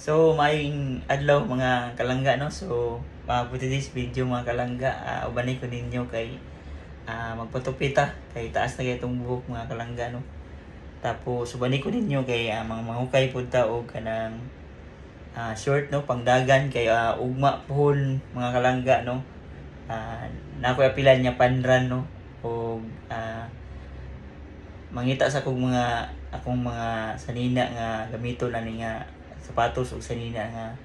So, maayong adlaw mga kalangga, no? So, for today's video mga kalangga, ubanay ko ninyo kay magpatupita kay taas na kay itong buhok mga kalangga, no? Tapos, ubanay ko ninyo kay mga mahukay po ta o kanang short, no? Pangdagan kay ugma pohon mga kalangga, no? Nakoy apilan niya panran, no? O mangita sa akong mga sanina nga gamito na ni nga sapatos o sanina nga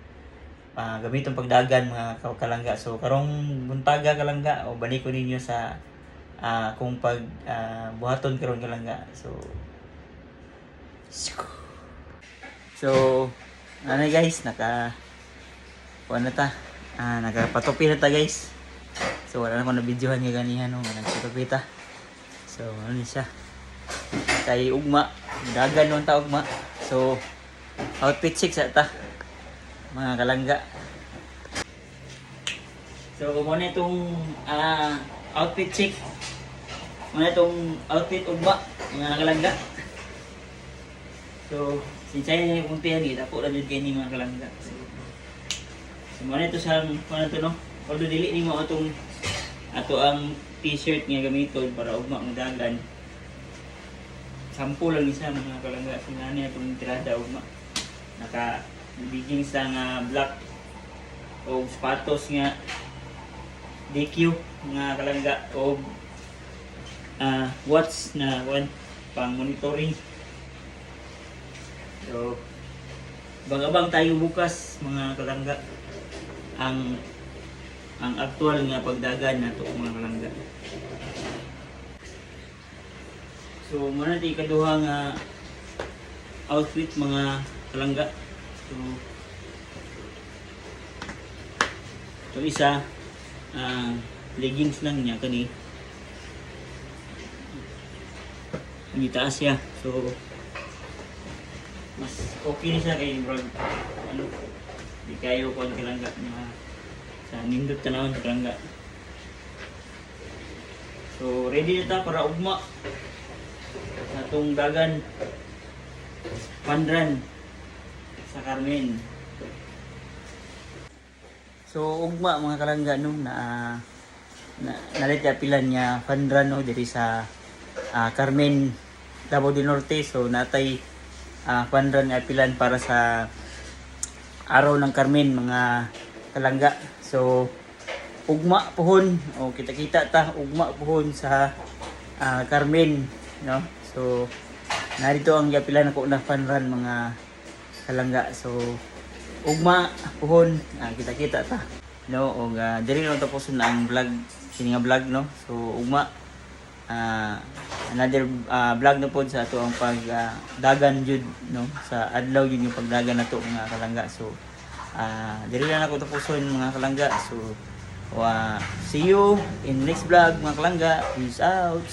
gamiton pagdagan mga kalangga. So karong buntaga kalangga o balik ko ninyo sa kung pag buhaton karon kalangga. So ano guys, kuha na ta, nagapatupi na ta guys. So wala na akong na-videohan nga ganihan, no? Nagpatupi ta. So ano siya, kay ugma dagan nun ta ugma. So outfit check sa ta mga kalangga. So muna itong outfit check, muna itong outfit ugma mga kalangga. So sinsay na yung kumpiyan kita po na dyan kayo ni mga kalangga. So muna ito sa muna ito, no? Although dili ni mo itong ato ang t-shirt nga gamiton para ugma ang dagan, sample lang isa mga kalangga. Sinani itong tirada ugma naka biging sa nga black o sapatos nga DQ mga kalangga o watch na pang monitoring. So abang tayo bukas mga kalangga ang actual nga pagdagan nato mga kalangga. So muna tayo ikaduha nga outfit mga kalangga. So ito isa leggings lang niya kani hindi taas siya. So mas okay ni siya kay bro di kayo ko ang kalangga sa nindot tanawon sa kalangga. So ready na ta para ugma sa itong dagan pandran sa Carmen. So ugma mga kalangga, no, nalit apilan niya pandran, no, diri sa Carmen, Davao del Norte. So natay pandran nga apilan para sa araw ng Carmen mga kalangga. So ugma pohon o kita-kita ta ugma pohon sa Carmen, no. So narito ang apilan ako na pandran mga kalangga. So ugma pohon kita-kita ta, no, og diri na tapos na ang vlog kini nga vlog, no. So ugma another vlog na pod sa ato ang pagdagan jud, no, sa adlaw jud yung pagdagan nato mga kalangga. So diri na ako tapuson mga kalangga. So see you in next vlog mga kalangga. Peace out.